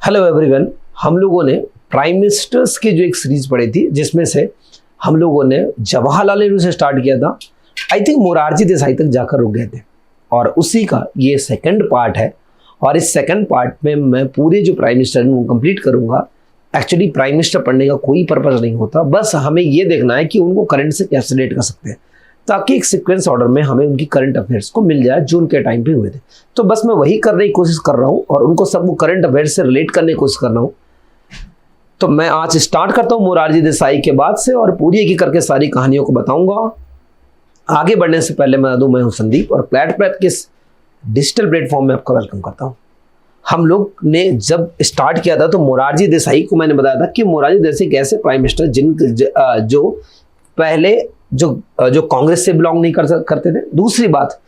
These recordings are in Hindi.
हेलो एवरीवन, हम लोगों ने प्राइम मिनिस्टर्स की जो एक सीरीज पढ़ी थी जिसमें से हम लोगों ने जवाहरलाल नेहरू से स्टार्ट किया था, आई थिंक मोरारजी देसाई तक जाकर रुक गए थे और उसी का ये सेकंड पार्ट है। और इस सेकंड पार्ट में मैं पूरे जो प्राइम मिनिस्टर हैं वो कंप्लीट करूंगा। एक्चुअली प्राइम मिनिस्टर पढ़ने का कोई पर्पज नहीं होता, बस हमें ये देखना है कि उनको करंट से कैसे रिलेट कर सकते हैं ताकि एक सीक्वेंस ऑर्डर में हमें उनकी करंट अफेयर्स को मिल जाए जो उनके टाइम पे हुए थे। तो बस मैं वही करने की कोशिश कर रहा हूँ और उनको सबको करंट अफेयर्स से रिलेट करने की कोशिश कर रहा हूँ। तो मैं आज स्टार्ट करता हूँ मोरारजी देसाई के बाद से और पूरी एक करके सारी कहानियों को बताऊंगा। आगे बढ़ने से पहले मैं हूँ संदीप और प्लेट के डिजिटल प्लेटफॉर्म में आपका वेलकम करता हूँ। हम लोग ने जब स्टार्ट किया था तो मोरारजी देसाई को मैंने बताया था कि मोरारजी देसाई एक ऐसे प्राइम मिनिस्टर जो पहले जो कांग्रेस से बिलोंग नहीं करते थे, दूसरी बात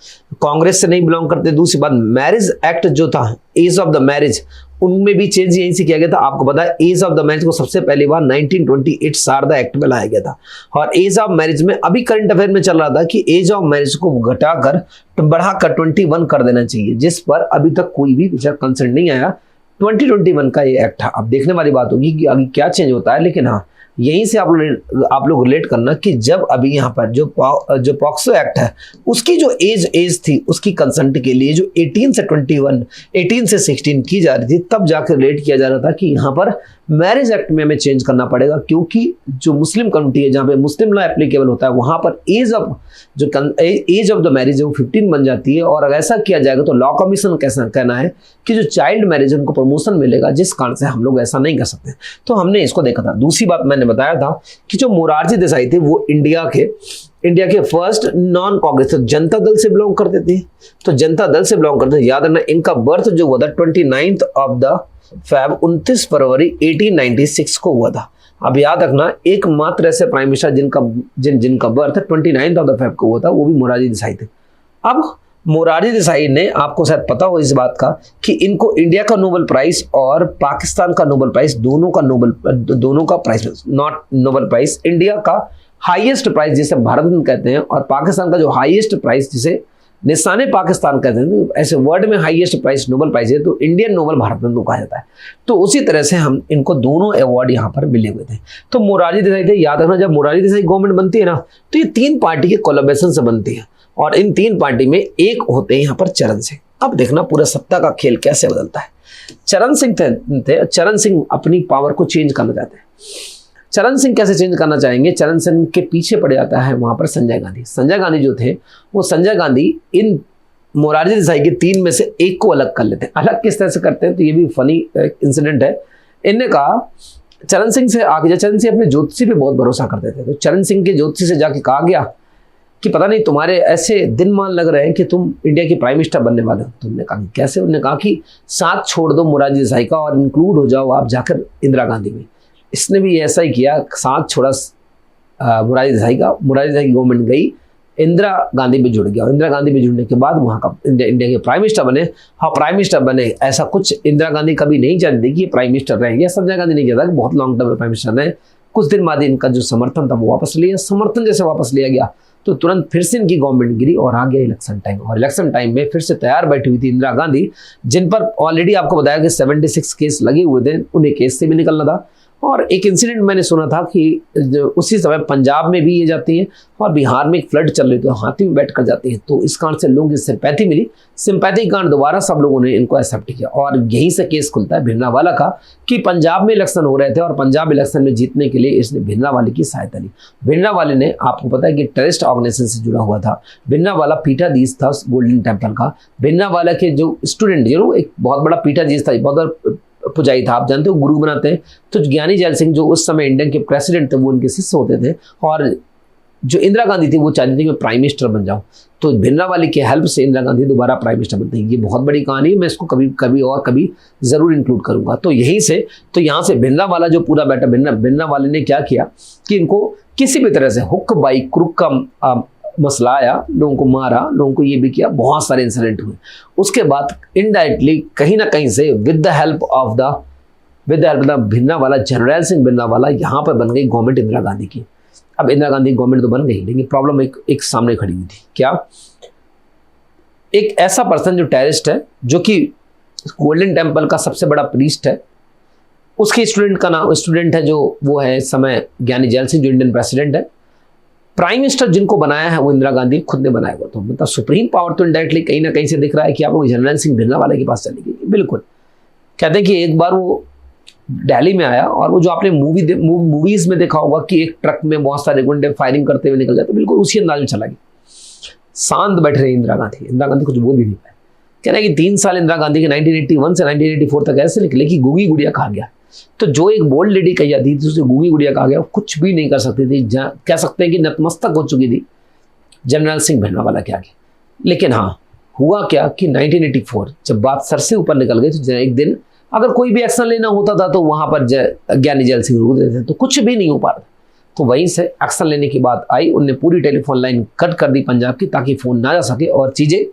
कांग्रेस से नहीं बिलोंग करते, दूसरी बात मैरिज एक्ट जो था, एज ऑफ द मैरिज, उनमें भी चेंज यहीं से किया गया था। आपको पता है एज ऑफ द मैरिज को सबसे पहली बार 1928 शारदा एक्ट में लाया गया था और एज ऑफ मैरिज में अभी करंट अफेयर में चल रहा था कि एज ऑफ मैरिज को घटाकर बढ़ाकर 21 कर देना चाहिए, जिस पर अभी तक कोई भी कंसर्न नहीं आया। 2021 का ये एक्ट है। अब देखने वाली बात होगी कि आगे क्या चेंज होता है, लेकिन हाँ यहीं से आप लोग रिलेट करना कि जब अभी यहाँ पर जो पॉक्सो एक्ट है उसकी जो एज थी उसकी कंसेंट के लिए जो 18 से 21, 18 से 16 की जा रही थी, तब जाकर रिलेट किया जा रहा था कि यहाँ पर मैरिज एक्ट में हमें चेंज करना पड़ेगा क्योंकि जो मुस्लिम कम्युनिटी है जहाँ पे मुस्लिम लॉ एप्लीकेबल होता है वहाँ पर एज ऑफ द मैरिज है वो 15 बन जाती है। और अगर ऐसा किया जाएगा तो लॉ कमीशन कैसा कहना है कि जो चाइल्ड मैरिज है उनको प्रमोशन मिलेगा, जिस कारण से हम लोग ऐसा नहीं कर सकते। तो हमने इसको देखा था। दूसरी बात मैंने बताया था कि जो मोरारजी देसाई थे वो इंडिया के फर्स्ट नॉन कांग्रेस जनता दल से बिलोंग करते थे। तो जनता दल से बिलोंग करते थे, याद रखना इनका बर्थ जो हुआ था 29 ऑफ द फेब 29 फरवरी 1896 को हुआ था। अब याद रखना एकमात्र ऐसे प्राइम मिनिस्टर जिनका बर्थ 29 ऑफ द फेब को हुआ था वो भी मोरारजी देसाई थे। अब मोरारजी देसाई ने, आपको शायद पता हो इस बात का कि इनको इंडिया का नोबेल प्राइज और पाकिस्तान का नोबेल प्राइज दोनों का prize, not Nobel prize, India का हाईएस्ट प्राइज जिसे भारत रत्न कहते हैं और पाकिस्तान का जो हाईएस्ट प्राइज जिसे निशाने पाकिस्तान कहते हैं, ऐसे वर्ल्ड में हाईएस्ट प्राइज नोबेल प्राइज है तो इंडियन नोबेल भारत रत्न कहा जाता है। तो उसी तरह से हम इनको दोनों अवार्ड यहाँ पर मिले हुए थे। तो मोरारजी देसाई थे, याद रखना जब मोरारजी देसाई गवर्नमेंट बनती है ना तो ये 3 पार्टी के कोलैबोरेशन से बनती है और इन 3 पार्टी में एक होते हैं यहाँ पर चरण सिंह। अब देखना पूरा सत्ता का खेल कैसे बदलता है। चरण सिंह अपनी पावर को चेंज करना चाहते हैं। चरण सिंह कैसे चेंज करना चाहेंगे? चरण सिंह के पीछे पड़ जाता है वहां पर संजय गांधी जो थे वो संजय गांधी इन मोरारजी देसाई के 3 में से एक को अलग कर लेते हैं। अलग किस तरह से करते हैं तो ये भी फनी इंसिडेंट है। इनने कहा चरण सिंह से आगे, चरण सिंह अपने ज्योतिषी पे बहुत भरोसा करते थे, तो चरण सिंह के ज्योतिषी से जाके कहा गया कि पता नहीं तुम्हारे ऐसे दिन मान लग रहे हैं कि तुम इंडिया की प्राइम मिनिस्टर बनने वाले हो। तुमने कहा कैसे? उन्होंने कहा कि साथ छोड़ दो मोरारजी देसाई का और इंक्लूड हो जाओ आप जाकर इंदिरा गांधी में। इसने भी ऐसा ही किया, साथ छोड़ा मोरारजी देसाई का। मोरारजी देसाई की गवर्नमेंट गई, इंदिरा गांधी में जुड़ गया। इंदिरा गांधी में जुड़ने के बाद वहाँ का इंडिया के प्राइम मिनिस्टर बने। हाँ, प्राइम मिनिस्टर बने, ऐसा कुछ इंदिरा गांधी कभी नहीं चाहती कि प्राइम मिनिस्टर रहेंगे। संजय गांधी नहीं चाहता कि बहुत लॉन्ग टर्म में प्राइम मिनिस्टर रहे। कुछ दिन बाद इनका जो समर्थन था वो वापस लिया। समर्थन जैसे वापस लिया गया तो तुरंत फिर से इनकी गवर्नमेंट गिरी और आ गया इलेक्शन टाइम। और इलेक्शन टाइम में फिर से तैयार बैठी हुई थी इंदिरा गांधी, जिन पर ऑलरेडी आपको बताया कि 76 केस लगे हुए थे, उन्हें केस से भी निकलना था। और एक इंसिडेंट मैंने सुना था कि उसी समय पंजाब में भी ये जाती है और बिहार में एक फ्लड चल रही थी तो हाथी में बैठ कर जाती है। तो इस कारण से लोगों की सिंपैथी मिली, सिंपैथी कारण दोबारा सब लोगों ने इनको एक्सेप्ट किया और यहीं से केस खुलता है भिंडरावाला का कि पंजाब में इलेक्शन हो रहे थे और पंजाब इलेक्शन में जीतने के लिए इसने भिंडरावाले की सहायता ली। भिंडरावाले ने, आपको पता है कि टेररिस्ट ऑर्गेनाइजेशन से जुड़ा हुआ था। भिंडरावाला पीठाधीश था गोल्डन टेम्पल का। भिंडरावाला के जो स्टूडेंट एक बहुत बड़ा पीठाधीश था, बहुत बड़ा पुजारी था, आप जानते हो गुरु बनाते हैं। तो ज्ञानी जैल सिंह जो उस समय इंडियन के प्रेसिडेंट थे वो उनके शिष्य होते थे और जो इंदिरा गांधी थी वो चाहती थी कि मैं प्राइम मिनिस्टर बन जाऊं। तो भिंडरावाले की हेल्प से इंदिरा गांधी दोबारा प्राइम मिनिस्टर बनती है। ये बहुत बड़ी कहानी है, मैं इसको कभी जरूर इंक्लूड करूंगा। तो यहीं से, तो यहाँ से भिंडरावाला जो पूरा बैठा, भिंडरावाले ने क्या किया कि इनको किसी भी तरह से हुक बाई क्रुक का मसला आया, लोगों को मारा, लोगों को ये भी किया, बहुत सारे इंसिडेंट हुए। उसके बाद इनडायरेक्टली कहीं ना कहीं से with the help of Bhindranwale, general Singh Bhindranwale, यहाँ पर बन गई गवर्नमेंट इंदिरा गांधी की। अब इंदिरा गांधी गवर्नमेंट तो बन गई, लेकिन प्रॉब्लम एक सामने खड़ी हुई थी। क्या? एक ऐसा पर्सन जो टेररिस्ट है, जो कि गोल्डन टेम्पल का सबसे बड़ा प्रीस्ट है, उसके स्टूडेंट है जो वो है इस समय ज्ञानी जैल सिंह, जो इंडियन प्रेसिडेंट है। प्राइम मिनिस्टर जिनको बनाया है वो इंदिरा गांधी खुद ने बनाया हुआ। तो मतलब सुप्रीम पावर तो इनडायरेक्टली कहीं ना कहीं से दिख रहा है कि आप लोग जनरल सिंह भिलवाले के पास चली गई। बिल्कुल कहते हैं कि एक बार वो दिल्ली में आया और वो जो आपने मूवीज में देखा होगा कि एक ट्रक में बहुत सारे गुंडे फायरिंग करते हुए निकल जाते, बिल्कुल उसी अंदाज में चला गया। शांत बैठ रहे इंदिरा गांधी कुछ बोल भी नहीं पाए। कह रहे हैं कि 3 साल इंदिरा गांधी के 1981 से 1984 तक ऐसे निकले कि गूंगी गुड़िया कहा गया। तो जो एक बोल्ड लेडी कही जाती थी उसे गूंगी गुड़िया कहा गया, कुछ भी नहीं कर सकती थी, कह सकते हैं कि नतमस्तक हो चुकी थी जनरल सिंह भिलवाला के आगे। लेकिन हाँ, हुआ क्या कि 1984 जब बात सर से ऊपर निकल गई तो एक दिन अगर कोई भी एक्शन लेना होता था तो वहां पर ज्ञानी जैल सिंह रुक देते थे, तो कुछ भी नहीं हो पा रहा। तो वहीं से एक्शन लेने की बात आई, उनने पूरी टेलीफोन लाइन कट कर दी पंजाब की, ताकि फोन ना जा सके और चीजें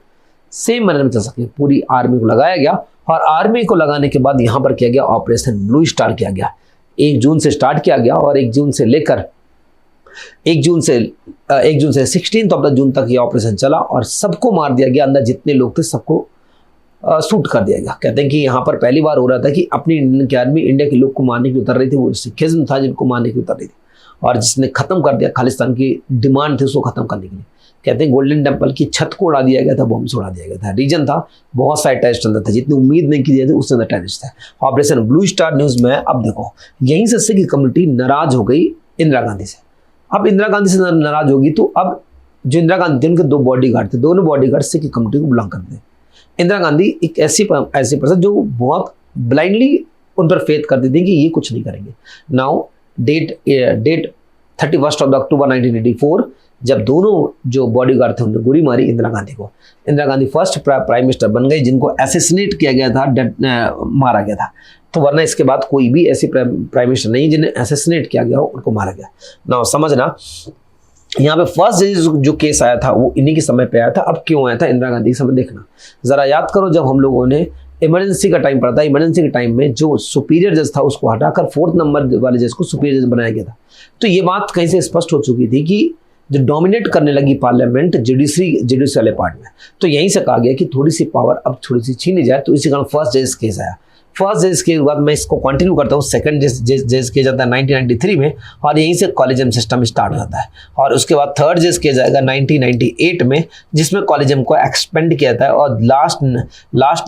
सेम मैनर में चल सके। पूरी आर्मी को लगाया गया और आर्मी को लगाने के बाद यहाँ पर किया गया ऑपरेशन ब्लू स्टार किया गया। 1 जून से स्टार्ट किया गया और 1 जून से लेकर 1 जून से 16 जून तक ये ऑपरेशन चला और सबको मार दिया गया। अंदर जितने लोग थे सबको शूट कर दिया गया। कहते हैं कि यहाँ पर पहली बार हो रहा था कि अपनी इंडियन की आर्मी इंडिया के लोग को मारने की उतर रही थी। वो सिखिज्म था जिनको मारने की उतर रही थी और जिसने खत्म कर दिया खालिस्तान की डिमांड थी उसको खत्म करने के लिए। कहते हैं गोल्डन टेम्पल की छत को उड़ा दिया गया था, बम से उड़ा दिया गया था। रीजन था बहुत सारे टेररिस्ट अंदर थे, जितनी उम्मीद नहीं की जाती उससे अंदर टेररिस्ट था। ऑपरेशन ब्लू स्टार न्यूज में अब देखो यहीं से सिख कम्युनिटी नाराज हो गई इंदिरा गांधी से। अब इंदिरा गांधी से नाराज होगी तो अब जो इंदिरा गांधी थे उनके 2 बॉडीगार्ड थे, दोनों बॉडीगार्ड सिख कम्युनिटी को बिलोंग करते हैं। इंदिरा गांधी एक ऐसी पर्सन जो बहुत ब्लाइंडली उन पर फेथ करती थी कि ये कुछ नहीं करेंगे। नाउ डेट 31 अक्टूबर 1984 जब दोनों जो बॉडीगार्ड थे उन्होंने गोली मारी इंदिरा गांधी को। Indira Gandhi first prime minister बन गई जिनको असैसिनेट किया गया था, मारा गया था। तो वरना इसके बाद कोई भी ऐसी प्राइम मिनिस्टर नहीं जिन्हें असैसिनेट किया गया हो, उनको मारा गया। ना समझना यहाँ पे फर्स्ट जो केस आया था वो इन्हीं के समय पे आया था। अब क्यों आया था इंदिरा गांधी के समय, देखना जरा याद करो। जब हम लोगों ने इमरजेंसी का टाइम पड़ा था, इमरजेंसी के टाइम में जो सुपीरियर जज था उसको हटाकर 4th नंबर वाले जज को सुपीरियर जज बनाया गया था। तो ये बात कहीं से स्पष्ट हो चुकी थी कि जो डोमिनेट करने लगी पार्लियामेंट जुडिशरी वाले पार्ट में, तो यहीं से कहा गया कि थोड़ी सी पावर अब थोड़ी सी छीनी जाए। तो इसी कारण फर्स्ट जज केस आया। फर्स्ट जज के बाद मैं इसको कंटिन्यू करता हूँ। सेकंड जज किया जाता है 1993 में और यहीं से कॉलेजियम सिस्टम स्टार्ट हो जाता है। और उसके बाद थर्ड जज किया जाएगा 1998 में, जिसमें कॉलेजियम को एक्सपेंड किया जाता है। और लास्ट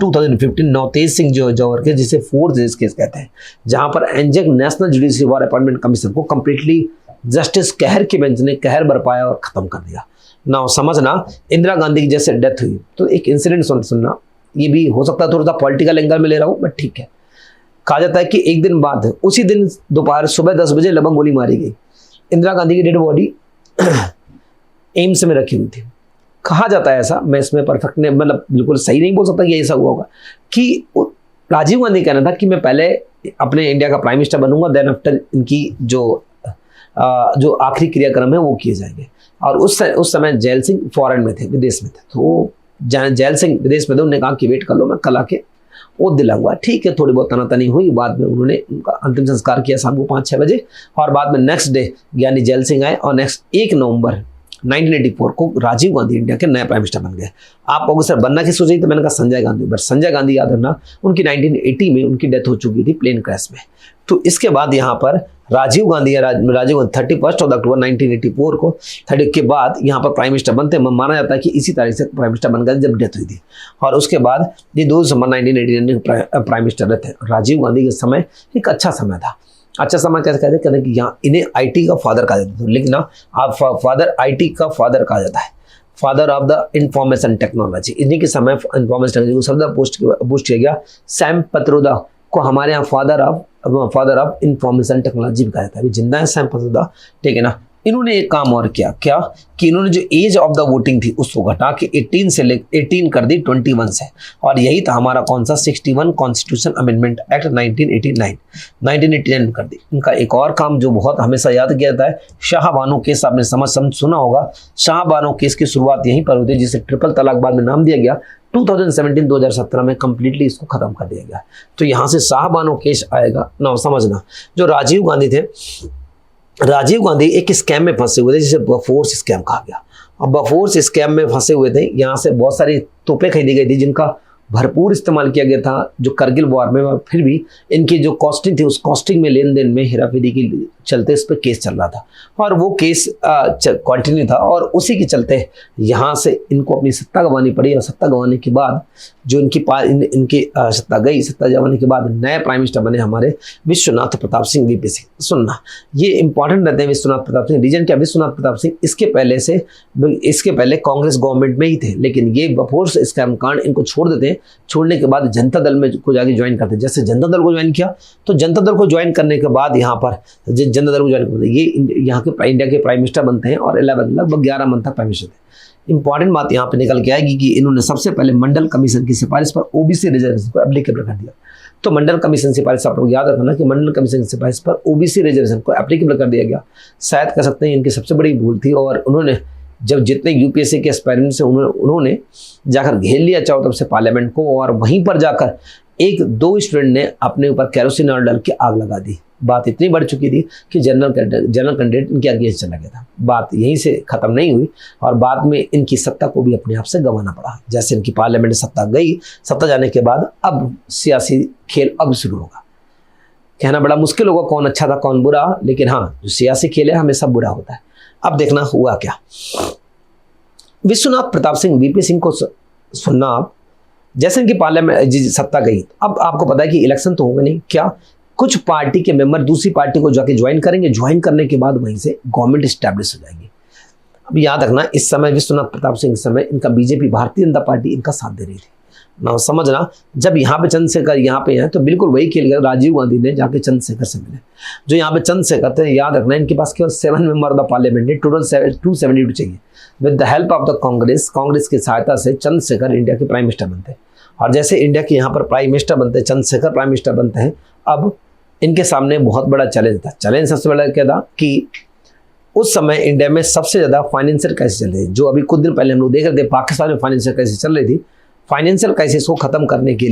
2015 नवतेज सिंह जो जौहर के, जिसे 4th जज केस कहते हैं, जहां पर एनजेक नेशनल जुडिशरी वार अपॉइंटमेंट कमीशन को कंप्लीटली जस्टिस कहर की बेंच ने कहर बरपाया और खत्म कर दिया। ना समझना इंदिरा गांधी की जैसे डेथ हुई तो एक इंसिडेंट सुनना, ये भी हो सकता है थोड़ा सा पॉलिटिकल एंगल में ले रहा हूँ बट ठीक है। कहा जाता है कि एक दिन बाद उसी दिन दोपहर सुबह 10 बजे लगभग गोली मारी गई। इंदिरा गांधी की डेड बॉडी एम्स में रखी हुई थी। कहा जाता है ऐसा, मैं इसमें परफेक्ट नहीं, मतलब बिल्कुल सही नहीं बोल सकता कि ऐसा हुआ होगा, कि राजीव गांधी कहना था कि मैं पहले अपने इंडिया का प्राइम मिनिस्टर बनूंगा, देन आफ्टर इनकी जो आखिरी क्रियाक्रम है वो किए जाएंगे। और उस समय जैल सिंह फॉरेन में थे, विदेश में थे। तो जैल सिंह विदेश में थे, उन्होंने कहा कि वेट कर लो, मैं कल आके वो दिलाऊंगा। ठीक है, थोड़ी बहुत तनातनी हुई। बाद में उन्होंने उनका अंतिम संस्कार किया शाम को 5-6 बजे और बाद में नेक्स्ट डे यानी जैल सिंह आए और नेक्स्ट 1 नवंबर 1984 को राजीव गांधी इंडिया के नए प्राइम मिनिस्टर बन गए। आप लोगों से बनना की सोच रही, तो मैंने कहा संजय गांधी, बट संजय गांधी याद रखना उनकी 1980 में उनकी डेथ हो चुकी थी प्लेन क्रैश में। तो इसके बाद यहाँ पर राजीव गांधी 31 अक्टूबर 1984 को 30 के बाद यहाँ पर प्राइम मिनिस्टर बनते हैं। माना जाता है कि इसी तारीख से प्राइम मिनिस्टर बन गए जब डेथ हुई थी। और उसके बाद ये 2 दिसंबर 1989 प्राइम मिनिस्टर रहते हैं। राजीव गांधी के समय एक अच्छा समय था। अच्छा समय कैसे कहते हैं कि यहाँ इन्हें IT का फादर कहा जाता है, लेकिन ना आप फादर IT का फादर कहा जाता है, father of the information technology. इन्हीं के समय इंफॉर्मेशन टेक्नोलॉजी को शब्द पोस्ट किया गया। सैम पित्रोदा को हमारे यहाँ फादर ऑफ इंफॉर्मेशन टेक्नोलॉजी भी कहा जाता है। अभी जिंदा है सैम पित्रोदा, ठीक है ना। इन्होंने एक काम और किया, क्या कि इन्होंने जो एज ऑफ द वोटिंग थी उसको घटा के 18 कर दी 21 से। और यही था हमारा कौन सा 61 कॉन्स्टिट्यूशन अमेंडमेंट एक्ट 1989 कर दी। इनका एक और काम जो बहुत हमेशा याद किया जाता है, शाहबानो केस। आपने समझ सुना होगा, शाहबानो केस की शुरुआत यहीं पर हुई थी, जिसे ट्रिपल तलाक बाद में नाम दिया गया। 2017 में कंप्लीटली इसको खत्म कर दिया गया। तो यहाँ से शाहबानो केस आएगा ना। समझना, जो राजीव गांधी थे, राजीव गांधी एक स्कैम में फंसे हुए थे जिसे फोर्स स्कैम कहा गया। अब बफोर्स स्कैम में फंसे हुए थे, यहाँ से बहुत सारी तोपें खरीदी गई थी जिनका भरपूर इस्तेमाल किया गया था जो करगिल वॉर में, फिर भी इनकी जो कॉस्टिंग थी उस कॉस्टिंग में लेन देन में हेराफेरी के चलते इस पर केस चल रहा था और वो केस कंटिन्यू था और उसी के चलते यहाँ से इनको अपनी सत्ता गंवानी पड़ी और सत्ता गंवाने के बाद जो इनकी सत्ता गई, सत्ता गंवाने के बाद नए प्राइम मिनिस्टर बने हमारे विश्वनाथ प्रताप सिंह वीपी सिंह। सुनना ये इंपॉर्टेंट रहते हैं विश्वनाथ प्रताप सिंह। रीजन क्या, विश्वनाथ प्रताप सिंह इसके पहले कांग्रेस गवर्नमेंट में ही थे, लेकिन ये बफोर्स स्कैम कांड इनको छोड़ देते हैं। छोड़ने के बाद जनता दल में को जाके ज्वाइन करते हैं। जैसे जनता दल को ज्वाइन किया तो जनता दल को ज्वाइन करने के बाद यहाँ पर जनता दल को ज्वाइन करते हैं, ये यहाँ के इंडिया के प्राइम मिनिस्टर बनते हैं और लगभग 11 मंथ तक प्राइम मिनिस्टर थे। इंपॉर्टेंट बात यहाँ पे निकल के आएगी कि इन्होंने सबसे पहले मंडल कमीशन की सिफारिश पर ओबीसी रिजर्वेशन को एप्लीकेबल कर दिया। तो मंडल कमीशन सिफारिश आप लोग याद रखना कि मंडल कमीशन की सिफारिश पर ओबीसी रिजर्वेशन को एप्लीकेबल कर दिया गया। शायद कह सकते हैं इनकी सबसे बड़ी भूल थी और उन्होंने जब जितने यूपीएससी के एस्पायरेंट से उन्होंने जाकर घेर लिया चारों तरफ से पार्लियामेंट को और वहीं पर जाकर एक दो स्टूडेंट ने अपने ऊपर कैरोसिन ऑयल डाल के आग लगा दी। बात इतनी बढ़ चुकी थी कि जनरल कैंडिडेट इनके अगेंस्ट चला गया था। बात यहीं से खत्म नहीं हुई और बाद में इनकी सत्ता को भी अपने आप से गंवाना पड़ा। जैसे इनकी पार्लियामेंट सत्ता गई, सत्ता जाने के बाद अब सियासी खेल अब शुरू होगा। कहना बड़ा मुश्किल होगा कौन अच्छा था कौन बुरा, लेकिन हाँ जो सियासी खेल है हमेशा बुरा होता है। अब देखना हुआ क्या। विश्वनाथ प्रताप सिंह वीपी सिंह को सुनना आप, जैसे इनकी पार्लियामेंट सत्ता गई, अब आपको पता है कि इलेक्शन तो होगा नहीं, क्या कुछ पार्टी के मेंबर दूसरी पार्टी को जाके ज्वाइन करेंगे, ज्वाइन करने के बाद वहीं से गवर्नमेंट स्टैब्लिश हो जाएगी। अब याद रखना इस समय विश्वनाथ प्रताप सिंह इस समय इनका बीजेपी भारतीय जनता पार्टी इनका साथ दे रही थी ना। समझना जब यहाँ पे चंद्रशेखर यहाँ पे हैं तो बिल्कुल वही खेल गया। राजीव गांधी ने जाके चंद्रशेखर से मिले, जो यहाँ पे चंद्रशेखर थे। याद रखना इनके पास केवल 7 मेंबर ऑफ द पार्लियामेंट है, टोटल 272 चाहिए। With the help of the Congress की सहायता से चंद्रशेखर इंडिया के प्राइम मिनिस्टर बनते हैं। और जैसे इंडिया के यहाँ पर प्राइम मिनिस्टर बनते हैं, चंद्रशेखर प्राइम मिनिस्टर बनते हैं, अब इनके सामने बहुत बड़ा चैलेंज था। चैलेंज सबसे बड़ा क्या था कि उस समय इंडिया में सबसे ज़्यादा फाइनेंशियल क्राइसिस चल रही थी। जो अभी कुछ दिन पहले हम लोग देख रहे थे पाकिस्तान में फाइनेंशियल क्राइसिस चल रही थी। फाइनेंशियल क्राइसिस को ख़त्म करने के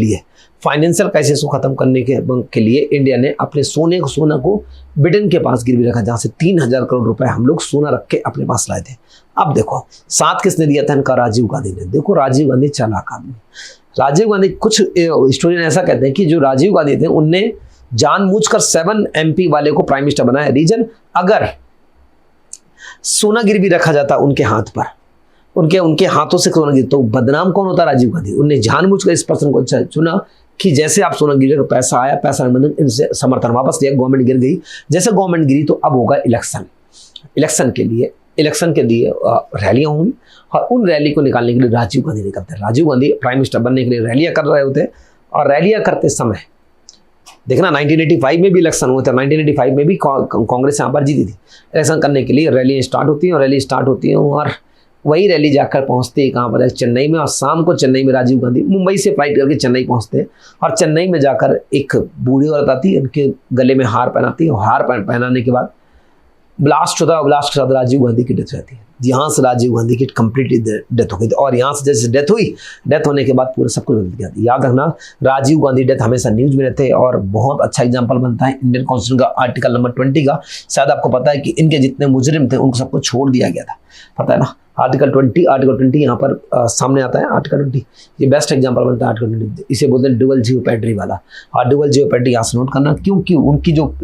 लिए इंडिया ने अपने सोना को ब्रिटेन के पास गिरवी रखा, जहाँ से 3000 करोड़ रुपए हम लोग सोना रख के अपने पास लाए थे। अब देखो साथ किसने दिया था इनका, राजीव गांधी ने। देखो राजीव गांधी चालाक आदमी। राजीव गांधी, कुछ हिस्टोरियन ऐसा कहते हैं कि जो राजीव गांधी थे उनने जानबूझकर 7 MP वाले को प्राइम मिनिस्टर बनाया। रीजन, अगर सोना गिरवी रखा जाता उनके हाथ पर, उनके हाथों से सोना गिर, तो बदनाम कौन होता, राजीव गांधी। उनने जानबूझकर इस पर्सन को चुना कि जैसे आप सोना गिर, पैसा आया, पैसा इनसे समर्थन वापस लिया, गवर्नमेंट गिर गई। जैसे गवर्नमेंट गिरी तो अब होगा इलेक्शन के लिए रैलियां होंगी और उन रैली को निकालने के लिए राजीव गांधी निकलते हैं। राजीव गांधी प्राइम मिनिस्टर बनने के लिए रैलियां कर रहे होते हैं और रैलियां करते समय देखना 1985 में भी इलेक्शन हुआ था। 1985 में भी कांग्रेस यहाँ पर जीती थी। इलेक्शन करने के लिए रैलियाँ स्टार्ट होती हैं और वही रैली जाकर पहुँचती है कहाँ पर, चेन्नई में। और शाम को चेन्नई में राजीव गांधी मुंबई से फ्लाइट करके चेन्नई पहुँचते हैं और चेन्नई में जाकर एक बूढ़ी औरत आती है, उनके गले में हार पहनाती है और हार पहनाने के बाद ब्लास्ट होता है। ब्लास्ट के साथ राजीव गांधी की डेथ रहती है। यहाँ से राजीव गांधी की कंप्लीटली डेथ हो गई थी और यहाँ से जैसे डेथ होने के बाद पूरा सब कुछ बदल गया। याद रखना राजीव गांधी डेथ हमेशा न्यूज़ में रहते हैं और बहुत अच्छा एग्जांपल बनता है इंडियन कॉन्स्टिट्यूशन का आर्टिकल नंबर 20 का। शायद आपको पता है कि इनके जितने मुजरिम थे उनको सबको छोड़ दिया गया था, पता है ना। आर्टिकल 20 यहाँ पर सामने आता है। आर्टिकल 20 ये बेस्ट एग्जांपल बनता है। आर्टिकल 20 इसे बोलते हैं डुअल जियोपैट्री वाला। और डुअल जियोपैट्री यहाँ से नोट करना, क्योंकि उनके जो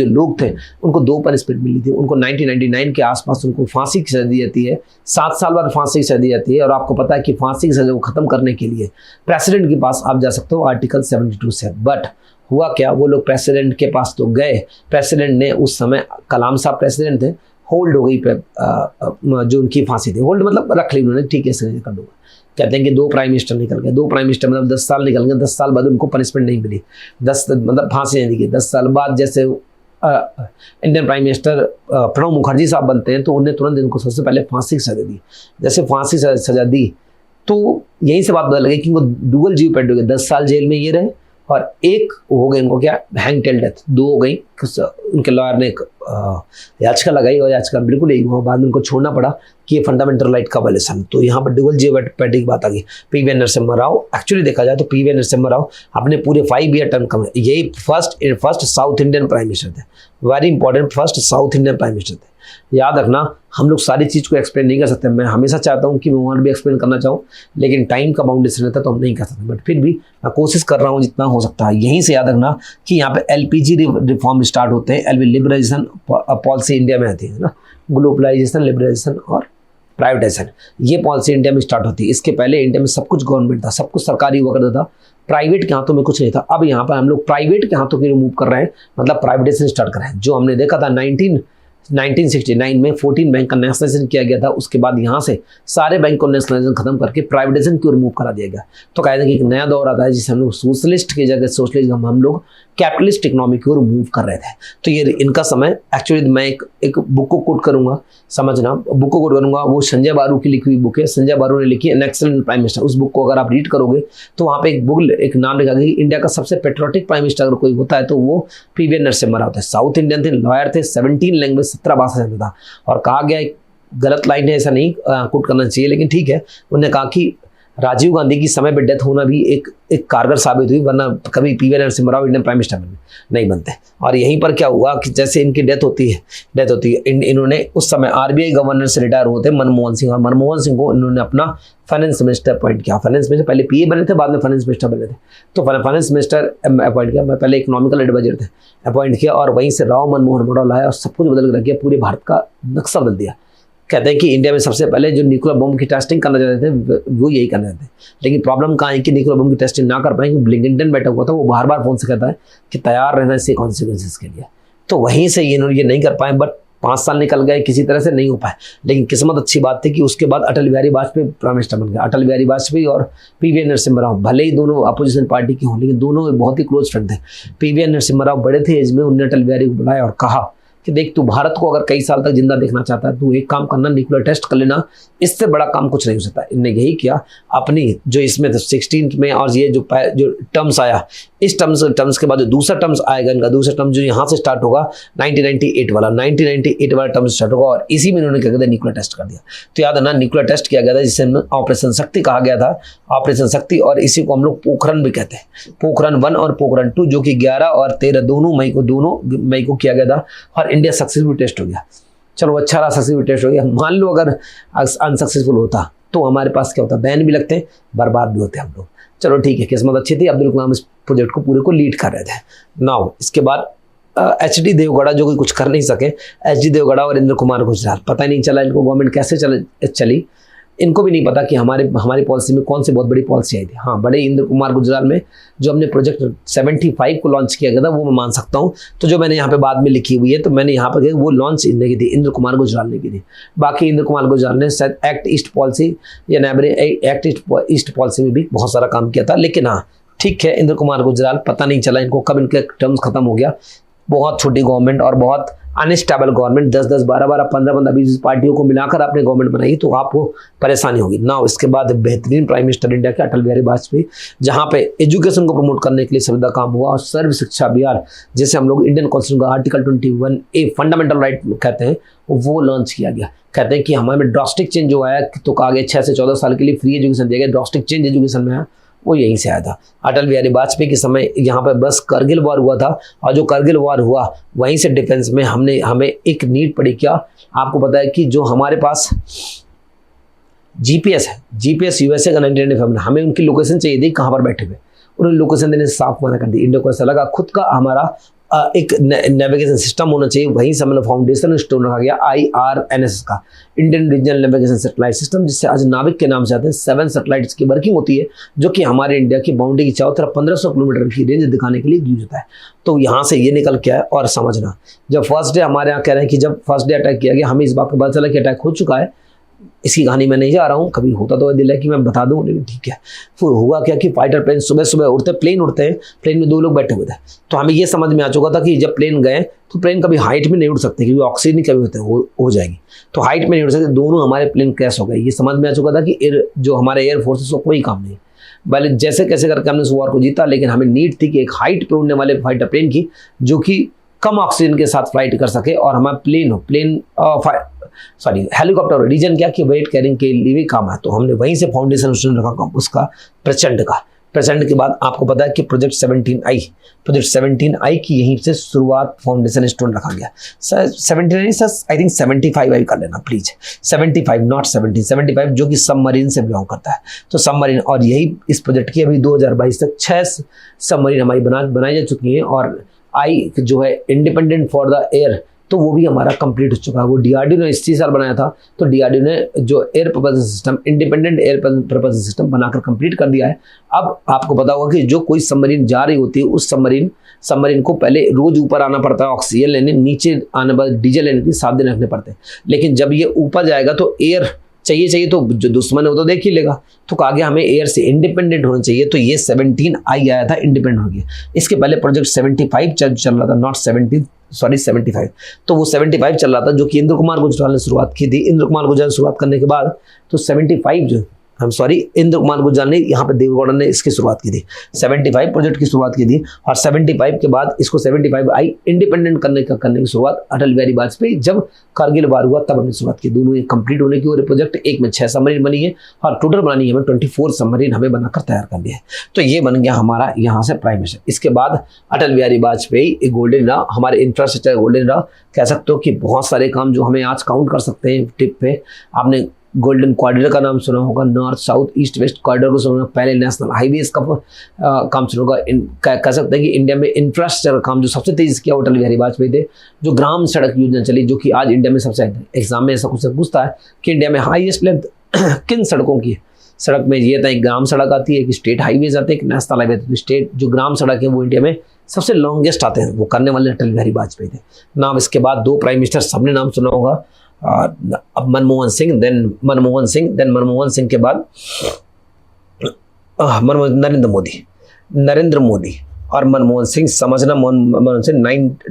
लोग थे उनको 2 पनिशमेंट मिली थी। उनको 1999 के आसपास उनको फांसी की सजा दी जाती है, 7 साल बाद फांसी की सजा दी जाती है। और आपको पता है कि फांसी की सजा को खत्म करने के लिए प्रेसिडेंट के पास आप जा सकते हो आर्टिकल 72 से। बट हुआ क्या, वो लोग प्रेसिडेंट के पास तो गए, प्रेसिडेंट ने उस समय कलाम साहब प्रेसिडेंट थे, होल्ड हो गई जो उनकी फांसी थी। होल्ड मतलब रख ली उन्होंने, ठीक है कर दूंगा। कहते हैं कि 2 प्राइम मिनिस्टर निकल गए, 2 प्राइम मिनिस्टर मतलब 10 साल निकल गए। 10 साल बाद उनको पनिशमेंट नहीं मिली, 10 मतलब फांसी नहीं दी। 10 साल बाद जैसे Indian prime minister Pranab Mukherjee साहब बनते हैं तो उन्हें तुरंत इनको सबसे पहले फांसी की सजा दी। जैसे फांसी सजा दी तो यहीं से बात बदल गई कि वो डुअल जियोपैट्री हो गए। 10 साल जेल में ये रहे और एक हो गई इनको क्या, हैंग टेल डेथ। 2 हो गई। उनके लॉयर ने एक याचिका लगाई और याचिका बिल्कुल यही हुआ। बाद में उनको छोड़ना पड़ा कि ये फंडामेंटल राइट का वायलेशन। तो यहाँ पर डुअल जियोपैट्री की बात आ गई। पीवी नरसिम्हा राव, एक्चुअली देखा जाए तो पीवी नरसिम्हा राव अपने पूरे 5 ईयर टर्म कम, यही first South Indian prime minister थे। Very important, first South Indian prime minister थे। याद रखना, हम लोग सारी चीज़ को एक्सप्लेन नहीं कर सकते। मैं हमेशा चाहता हूँ कि मैं वहाँ भी एक्सप्लेन करना चाहूँ, लेकिन टाइम का बाउंडेशन रहता है तो हम नहीं कर सकते, बट फिर भी मैं कोशिश कर रहा हूँ जितना हो सकता है। यहीं से याद रखना कि यहाँ पे LPG रिफॉर्म स्टार्ट होते हैं, लिबरलाइजेशन पॉलिसी इंडिया में आती है ना, ग्लोबलाइजेशन, लिबरलाइजेशन और प्राइवेटाइजेशन, ये पॉलिसी इंडिया में स्टार्ट होती है। इसके पहले इंडिया में सब कुछ गवर्नमेंट था, सब कुछ सरकारी हुआ करता था, प्राइवेट के हाथों में कुछ नहीं था। अब यहाँ पर हम लोग प्राइवेट के हाथों की रिमूव कर रहे हैं, मतलब प्राइवेटाइजेशन स्टार्ट कर रहे हैं। जो हमने देखा था 1969 में 14 बैंक का नेशनलाइजेशन किया गया था, उसके बाद यहाँ से सारे बैंक को नेशनलाइजेशन खत्म करके प्राइवेटाइजेशन की ओर मूव करा दिया गया। तो कहते हैं कि एक नया दौर आता है जिसे हम लोग सोशलिस्ट की जगह सोशलिज्म हम लोग कैपिटलिस्ट इकोनॉमी की ओर मूव कर रहे थे। तो ये इनका समय, एक्चुअली मैं एक बुक को कोट करूंगा, समझना, बुक को कोट करूंगा, वो संजय बारू की लिखी हुई बुक है। संजय बारू ने लिखी एन एक्सीलेंट प्राइम मिनिस्टर। उस बुक को अगर आप रीड करोगे तो वहाँ पे एक नाम लिखा गया कि इंडिया का सबसे पेट्रियोटिक प्राइम मिनिस्टर अगर कोई होता है तो वो PV नरसिम्हा राव थे। साउथ इंडियन थे, लॉयर थे, 17 लैंग्वेज 17 भाषा जानता था। और कहा गया, एक गलत लाइन है, ऐसा नहीं कोट करना चाहिए, लेकिन ठीक है, उन्होंने कहा कि राजीव गांधी की समय पर डेथ होना भी एक कारगर साबित हुई, वरना कभी PV Narasimha Rao Indian prime minister नहीं बनते। और यहीं पर क्या हुआ कि जैसे इनकी डेथ होती है इन्होंने उस समय RBI गवर्नर से रिटायर होते मनमोहन सिंह, और मनमोहन सिंह को इन्होंने अपना फाइनेंस मिनिस्टर अपॉइंट किया। फाइनेंस मिनिस्टर पहले PA बने थे, बाद में फाइनेंस मिनिस्टर बने थे। तो फाइनेंस मिनिस्टर अपॉइंट किया, मैं पहले इकोनॉमिकल एडवाइजर थे, अपॉइंट किया, और वहीं से राव मनमोहन मॉडल लाया और सब कुछ बदल के रख दिया, पूरे भारत का नक्शा बदल दिया। कहते हैं कि इंडिया में सबसे पहले जो न्यूक्लियर बम की टेस्टिंग करना चाहते थे वो यही करना चाहते थे, लेकिन प्रॉब्लम कहाँ है कि न्यूक्लियर बम की टेस्टिंग ना कर पाएंगे। ब्लिंकन बैठा हुआ था, वो बार बार फोन से कहता है कि तैयार रहना इसके कॉन्सिक्वेंसेस के लिए। तो वहीं से ये नहीं कर पाए, बट 5 साल निकल गए, किसी तरह से नहीं हो पाए। लेकिन किस्मत अच्छी बात थी कि उसके बाद अटल बिहारी वाजपेयी प्राइम मिनिस्टर बन गया। अटल बिहारी वाजपेयी और PV नरसिम्हा राव, भले ही दोनों अपोजिशन पार्टी के हों, लेकिन दोनों बहुत ही क्लोज फ्रेंड थे। PV नरसिम्हा राव बड़े थे एज में, उन्होंने अटल बिहारी को बुलाया और कहा कि देख, तू भारत को अगर कई साल तक जिंदा देखना चाहता है, तू एक काम करना, न्यूक्लियर टेस्ट कर लेना, इससे बड़ा काम कुछ नहीं हो सकता। इनने यही किया। अपनी जो इसमें 16 में, और ये जो टर्म्स आया, इस टर्म्स के बाद जो दूसरा टर्म्स आएगा, इनका दूसरा टर्म जो यहाँ से स्टार्ट होगा 1998 वाला टर्म स्टार्ट होगा, और इसी में इन्होंने क्या किया, न्यूक्लियर टेस्ट कर दिया। तो याद है ना, न्यूक्लियर टेस्ट किया गया था, जिसे ऑपरेशन शक्ति कहा गया था, ऑपरेशन शक्ति, और इसी को हम लोग पोखरण भी कहते हैं। पोखरण 1 और पोखरण 2, जो कि 11 और 13 दोनों मई को किया गया था, और इंडिया सक्सेसफुल टेस्ट हो गया। चलो अच्छा रहा, सक्सेसफुल टेस्ट हो गया। मान लो अगर अनसक्सेसफुल होता तो हमारे पास क्या होता, बैन भी लगते, बर्बाद भी होते हम लोग। चलो ठीक है, किस्मत अच्छी थी, अब्दुल कलाम इस प्रोजेक्ट को पूरे को लीड कर रहे थे। नाउ इसके बाद HD देवगौड़ा, जो कि कुछ कर नहीं सके, HD देवगौड़ा और इंद्र कुमार गुजराल, पता ही नहीं चला इनको गवर्नमेंट कैसे चली। इनको भी नहीं पता कि हमारी पॉलिसी में कौन सी बहुत बड़ी पॉलिसी आई थी। हाँ, बड़े इंद्र कुमार गुजराल में जो हमने प्रोजेक्ट 75 को लॉन्च किया गया था, वो मैं मान सकता हूँ। तो जो मैंने यहाँ पे बाद में लिखी हुई है, तो मैंने यहाँ पर वो लॉन्च इनने की थी, इंद्र कुमार गुजराल ने की थी। बाकी इंद्र कुमार गुजराल ने शायद एक्ट ईस्ट पॉलिसी या एक्ट ईस्ट पॉलिसी में भी बहुत सारा काम किया था। लेकिन हाँ ठीक है, इंद्र कुमार गुजराल, पता नहीं चला इनको कब इनके टर्म्स खत्म हो गया। बहुत छोटी गवर्नमेंट और बहुत अनस्टेबल गवर्नमेंट, 10-10, 12-12, 15-15, 20 पार्टियों को मिलाकर आपने गवर्नमेंट बनाई, तो आपको परेशानी होगी ना। इसके बाद बेहतरीन प्राइम मिनिस्टर इंडिया के अटल बिहारी वाजपेयी, जहां पे एजुकेशन को प्रमोट करने के लिए सबदा काम हुआ, और सर्व शिक्षा अभियान, जैसे हम लोग इंडियन कॉन्स्टिट्यूशन का आर्टिकल 21A फंडामेंटल राइट कहते हैं, वो लॉन्च किया गया। कहते हैं कि हमारे में ड्रास्टिक चेंज जो आया, तो कहा गया 6 से 14 साल के लिए फ्री एजुकेशन दिया गया। ड्रास्टिक चेंज एजुकेशन में आया, वो यहीं से आया था। अटल बिहारी वाजपेयी के समय यहाँ पर बस करगिल वॉर हुआ था, और जो करगिल वॉर हुआ वहीं से डिफेंस में हमें एक नीड पड़ी। क्या आपको पता है कि जो हमारे पास GPS है, GPS USA का 1995 में, हमें उनकी लोकेशन चाहिए थी कहाँ पर बैठे हुए, उन्होंने लोकेशन देने से साफ मना कर दी। इंडिया को ऐसा लगा खुद का हमारा एक नेविगेशन सिस्टम होना चाहिए, वहीं से मतलब फाउंडेशन स्टोन रखा गया IRNS का, Indian regional navigation satellite system, जिससे आज नाविक के नाम से आते हैं। 7 सैटेलाइट्स की वर्किंग होती है, जो कि हमारे इंडिया की बाउंड्री की चारों तरफ 1500 किलोमीटर की रेंज दिखाने के लिए यूज होता है। तो यहाँ से ये निकल के आया। और समझना, जब फर्स्ट डे हमारे यहाँ कह रहे हैं कि जब फर्स्ट डे अटैक किया गया, हमें इस बात का पता चला कि अटैक हो चुका है। इसकी कहानी मैं नहीं जा रहा हूँ, कभी होता तो दिल है कि मैं बता दूं, लेकिन ठीक है। फिर हुआ क्या कि फाइटर प्लेन सुबह सुबह उड़ते, प्लेन उड़ते हैं, प्लेन में 2 लोग बैठे हुए थे। तो हमें ये समझ में आ चुका था कि जब प्लेन गए तो प्लेन कभी हाइट में नहीं उड़ सकते, क्योंकि ऑक्सीजन की कमी होती है, हो जाएगी, तो हाइट में नहीं उड़ सकते। दोनों हमारे प्लेन क्रैश हो गए। ये समझ में आ चुका था कि जो हमारे एयर फोर्सेस को कोई काम नहीं, भले जैसे कैसे करके हमने इस वॉर को जीता, लेकिन हमें नीड थी कि एक हाइट पे उड़ने वाले फाइटर प्लेन की, जो कि कम ऑक्सीजन के साथ फ्लाइट कर सके, और हमारा हेलीकॉप्टर रीजन क्या कि वेट कैरिंग के लिए भी काम है। तो हमने वहीं से फाउंडेशन रखा उसका प्रचंड का। प्रेजेंट के बाद आपको पता है कि प्रोजेक्ट 17I की यहीं से शुरुआत फाउंडेशन स्टोन रखा गया। सर 17 सर आई थिंक 75 आई कर लेना प्लीज, 75 नॉट 17, 75 जो कि सबमरीन से बिलोंग करता है। तो सबमरीन, और यही इस प्रोजेक्ट की अभी 2022 तक 6 सबमरीन हमारी बनाई जा चुकी हैं। और आई जो है इंडिपेंडेंट फॉर द एयर, तो वो भी हमारा कंप्लीट हो चुका है। वो डीआरडीओ ने इसी साल बनाया था, तो डीआरडीओ ने जो air propulsion system, independent air propulsion system बनाकर कंप्लीट कर दिया है। अब आपको पता होगा कि जो कोई सबमरीन जा रही होती है, उस सबमरीन को पहले रोज ऊपर आना पड़ता है ऑक्सीजन लेने, नीचे आने बाद डीजल लेने के 7 दिन रखने पड़ते हैं। लेकिन जब ये ऊपर जाएगा तो एयर चाहिए तो जो दुश्मन है वो तो देख ही लेगा, तो कहा गया हमें एयर से इंडिपेंडेंट होना चाहिए। तो ये 17I आया था, इंडिपेंडेंट हो गया। इसके पहले प्रोजेक्ट 75 चल रहा था, नॉट 17, सॉरी 75। तो वो 75 चल रहा था जो कि इंद्र कुमार गुजराल ने शुरुआत की थी। इंद्र कुमार गुजराल ने शुरुआत करने के बाद तो 75 जो इंद्र कुमार गुजराल ने यहाँ पे देवगौड़ा ने इसकी शुरुआत की थी, 75 प्रोजेक्ट की शुरुआत की थी। और 75 के बाद इसको 75I इंडिपेंडेंट करने की शुरुआत अटल बिहारी वाजपेयी जब कारगिल वार हुआ तब हमने शुरुआत की। दोनों ये कंप्लीट होने की और प्रोजेक्ट एक में 6 सबमरीन बनी है और टोटल बनानी है हमें 24 सबमरीन हमें बनाकर तैयार कर लिया है। तो ये बन गया हमारा यहाँ से प्राइम मिनिस्टर। इसके बाद अटल बिहारी वाजपेयी एक गोल्डन रहा, हमारे इंफ्रास्ट्रक्चर गोल्डन रहा। कह सकते हो कि बहुत सारे काम जो हमें आज काउंट कर सकते हैं टिप पे। आपने गोल्डन कॉरिडोर का नाम सुना होगा, north south east west corridor को सुना होगा, पहले नेशनल हाईवेज का काम सुना होगा। कह सकते हैं कि इंडिया में इंफ्रास्ट्रक्चर का काम जो सबसे तेजी से किया अटल बिहारी वाजपेयी थे। जो ग्राम सड़क योजना चली, जो कि आज इंडिया में सबसे एग्जाम में ऐसा कुछ पूछता है कि इंडिया में हाईएस्ट लेंथ किन सड़कों की सड़क में, ये था एक ग्राम सड़क आती है, एक स्टेट हाईवेज आते हैं, एक नेशनल हाईवे आते हैं। स्टेट जो ग्राम सड़क है वो इंडिया में सबसे लॉन्गेस्ट आते हैं, वो करने वाले अटल बिहारी वाजपेयी थे। नाम इसके बाद 2 प्राइम मिनिस्टर सबने नाम सुना होगा, अब मनमोहन सिंह, देन मनमोहन सिंह के बाद नरेंद्र मोदी और मनमोहन सिंह। समझना मनमोहन सिंह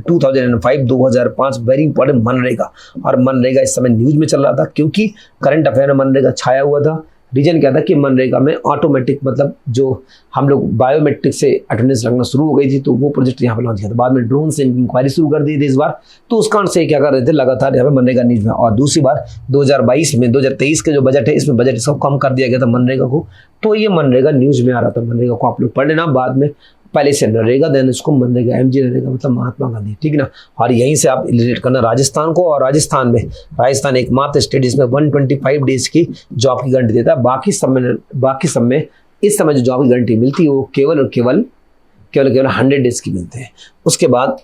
2005 वेरी इंपॉर्टेंट मनरेगा, और मनरेगा इस समय न्यूज में चल रहा था क्योंकि करंट अफेयर में मनरेगा छाया हुआ था। रीजन क्या था कि मनरेगा में ऑटोमेटिक मतलब जो हम लोग बायोमेट्रिक से अटेंडेंस लगना शुरू हो गई थी, तो वो प्रोजेक्ट यहाँ पे लॉन्च किया था। बाद में ड्रोन से इंक्वायरी शुरू कर दी थी इस बार, तो उस कारण से क्या कर रहे थे लगातार यहाँ पे मनरेगा न्यूज में। और दूसरी बार 2023 के जो बजट है, इसमें बजट इसको कम कर दिया गया था मनरेगा को, तो ये मनरेगा न्यूज में आ रहा था। मनरेगा को आप लोग पढ़ लेना, बाद में पहले से नरेगा देन इसको मनरेगा, MG नरेगा मतलब महात्मा गांधी, ठीक ना। और यहीं से आप रिलेट करना राजस्थान को, और राजस्थान एकमात्र स्टेट जिसमें 125 डेज की जॉब की गारंटी देता है। बाकी सब में इस समय जो जॉब की गारंटी मिलती है वो केवल 100 डेज की मिलते हैं। उसके बाद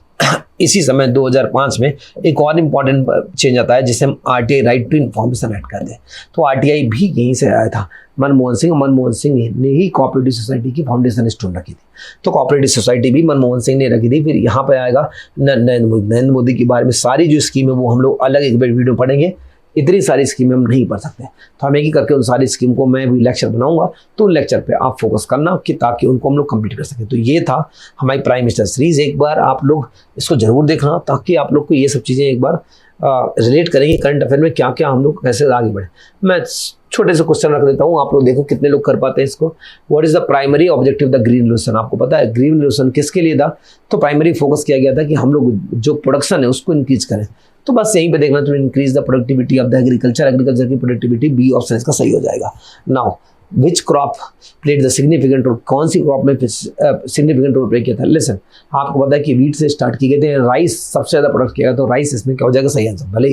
इसी समय 2005 में एक और इम्पॉर्टेंट चेंज आता है जिसे हम RTI right to information add करते हैं। तो RTI भी यहीं से आया था। मनमोहन सिंह ने ही कोऑपरेटिव सोसाइटी की फाउंडेशन स्टोन रखी थी, तो कोऑपरेटिव सोसाइटी भी मनमोहन सिंह ने रखी थी। फिर यहाँ पे आएगा नरेंद्र मोदी के बारे में सारी जो स्कीम है वो हम लोग अलग एक वीडियो पढ़ेंगे। इतनी सारी स्कीमें हम नहीं पढ़ सकते, तो हम एक ही करके उन सारी स्कीम को मैं भी लेक्चर बनाऊंगा, तो उन लेक्चर पे आप फोकस करना कि ताकि उनको हम लोग कंप्लीट कर सकें। तो ये था हमारी प्राइम मिनिस्टर सीरीज। एक बार आप लोग इसको जरूर देखना ताकि आप लोग को ये सब चीज़ें एक बार रिलेट करेंगे करंट अफेयर में क्या क्या हम लोग कैसे आगे बढ़े। मैं छोटे से क्वेश्चन रख देता हूँ, आप लोग देखो कितने लोग कर पाते हैं इसको। What is the primary objective the green revolution? आपको पता है ग्रीन रेवोल्यूशन किसके लिए था? तो प्राइमरी फोकस किया गया था कि हम लोग जो प्रोडक्शन है उसको इंक्रीज करें। तो बस यहीं पे देखना, तो increase the productivity of the agriculture की प्रोडक्टिविटी, बी ऑप्शन इसका सही हो जाएगा। Now which crop played the significant role? कौन सी क्रॉप में सिग्निफिकेंट रोल प्ले किया था? लिसन, आपको पता है कि वीट से स्टार्ट किए गए थे, राइस सबसे ज़्यादा प्रोडक्ट किया गया, तो राइस इसमें क्या हो जाएगा? सही आंसर। भले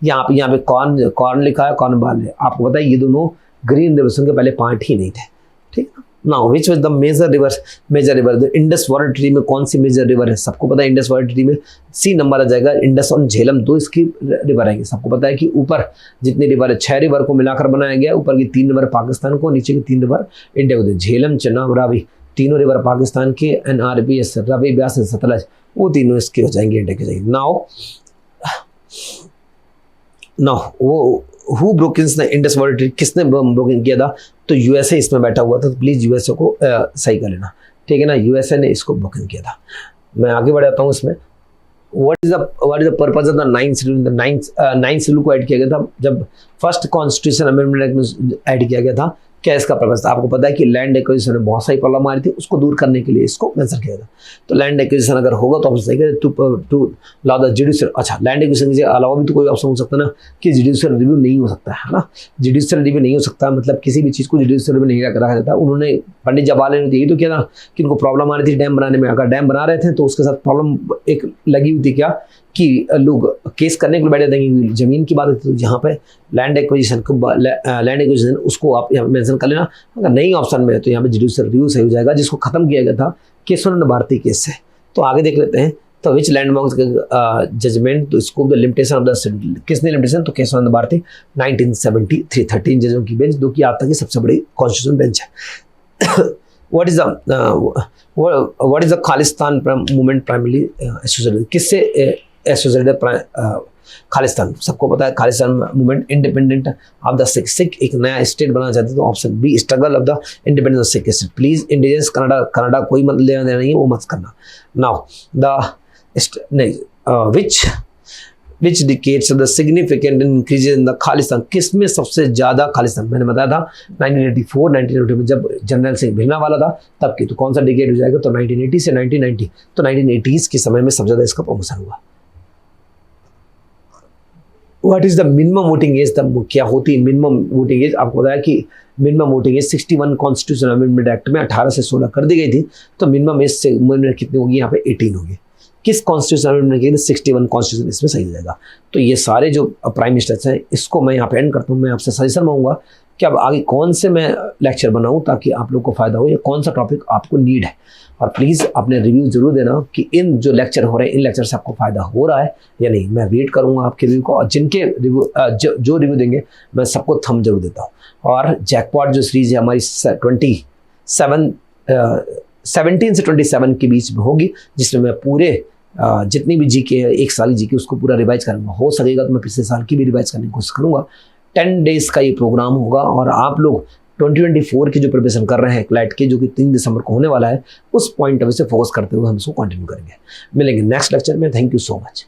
यहाँ पे कॉर्न लिखा है, कॉर्न बाल है, आपको पता है ये दोनों ग्रीन रेवोल्यूशन के पहले पार्ट ही नहीं थे, ठीक है। Now which was the major river? The Indus water treaty में कौन सी मेजर रिवर है? सबको पता है इंडस वाटर ट्री में C नंबर आ जाएगा। इंडस और झेलम 2 इसकी रिवर आएंगे। सबको पता है कि ऊपर जितनी रिवर है 6 रिवर को मिलाकर बनाया गया। ऊपर की 3 रिवर पाकिस्तान को, नीचे की 3 रिवर इंडिया को। झेलम, चनाब, रावी तीनों रिवर पाकिस्तान के, NRBS रवि, ब्यास, सतलज, वो तीनों इसके हो जाएंगे, इंडिया के जाएंगे। नाउ वो who brokens the Indus water treaty? किसने ब्रोकन किया था? तो USA इसमें बैठा हुआ था, तो प्लीज USA को सही कर लेना, ठीक है ना। USA ने इसको ब्रोकन किया था। मैं आगे बढ़ाता हूँ इसमें। What is the purpose of the 9th schedule? 9th schedule को ऐड किया गया था जब फर्स्ट कॉन्स्टिट्यूशन अमेंडमेंट एक्ट में ऐड किया गया था, क्या इसका पर्पस था? आपको पता है कि लैंड एक्विजिशन में बहुत सारी प्रॉब्लम आ रही थी, उसको दूर करने के लिए इसको मेंशन किया था। तो लैंड एक्विजिशन अगर होगा तो ऑप्शन सही टू लॉ द जुडिशियल। अच्छा, लैंड एक्विजिशन के अलावा भी तो कोई ऑप्शन हो सकता है ना कि जुडिशियल रिव्यू नहीं हो सकता है ना। जुडिशियल रिव्यू नहीं हो सकता मतलब किसी भी चीज़ को जुडिशियल रिव्यू नहीं रखा जाता। उन्होंने पंडित जवाहरलाल नेहरू यही तो किया था कि उनको प्रॉब्लम आ रही थी डैम बनाने में। अगर डैम बना रहे थे तो उसके साथ प्रॉब्लम एक लगी हुई थी क्या कि लोग केस करने के लिए बैठे थे, जमीन की बात होती है। तो यहाँ पे लैंड एक्विजिशन उसको आप यहाँ मेंशन कर लेना। अगर नहीं ऑप्शन में है तो यहाँ पे जुडिशियल रिव्यू सही हो जाएगा, जिसको खत्म किया गया था केशवानंद भारती केस से। तो आगे देख लेते हैं। तो विच लैंडमार्क जजमेंट तो scope the limitation of the किसने लिमिटेशन? तो केशवानंद भारती 1973 13 जजों की बेंच, जो कि आज तक की सबसे बड़ी कॉन्स्टिट्यूशन बेंच है। What is the Khalistan movement primarily associated? किससे एसोसिएटेड खालिस्तान? सबको पता है Khalistan movement independent of the Sikh एक नया स्टेट बनाना चाहते तो option B struggle of the independence of Sikh state. Please indigenous Canada कोई मत लेना देना नहीं है, वो मत करना। Now which decades the significant increase in the Khalistan? किसमें सबसे ज़्यादा खालिस्तान? मैंने बताया था 1984 1980 में जब जनरल सिंह भिड़ना वाला था तब की। तो कौन सा डिकेट हो जाएगा? तो 1980 से 1990। तो 1980s के समय में सबसे ज़्यादा इसका प्रमोशन हुआ। What is the minimum voting age? तब क्या होती है मिनिमम वोटिंग एज? आपको बताया कि minimum voting age 61 constitution amendment act में 18 से 16 कर दी गई थी। तो मिनिमम एज से कितनी होगी? यहाँ पे 18 होगी। किस कॉन्स्टिट्यूशन अमेंडमेंट की? 61 कॉन्स्टिट्यूशन, इसमें सही हो जाएगा। तो ये सारे जो प्राइम मिनिस्टर्स हैं इसको मैं यहाँ पे एंड करता हूँ। मैं आपसे सजेशन मांगूंगा कि अब आगे कौन से मैं लेक्चर बनाऊँ ताकि आप लोग को फायदा हो, या कौन सा टॉपिक आपको नीड है। और प्लीज़ अपने रिव्यू जरूर देना कि इन जो लेक्चर हो रहे हैं इन लेक्चर से आपको फायदा हो रहा है या नहीं। मैं वेट करूँगा आपके रिव्यू को, और जिनके रिव्यू जो रिव्यू देंगे मैं सबको थंब जरूर देता हूँ। और जैकपॉट जो सीरीज़ है हमारी 17 से 27 के बीच में होगी, जिसमें मैं पूरे जितनी भी जीके है एक साल की जीके उसको पूरा रिवाइज करूँगा। हो सकेगा तो मैं पिछले साल की भी रिवाइज करने की कोशिश करूँगा। 10 डेज का ये प्रोग्राम होगा और आप लोग 2024 की जो प्रिपरेशन कर रहे हैं क्लैट के, जो कि 3 दिसंबर को होने वाला है, उस पॉइंट ऑफ व्यू से फोकस करते हुए हम इसको कंटिन्यू करेंगे। मिलेंगे नेक्स्ट लेक्चर में। Thank you so much.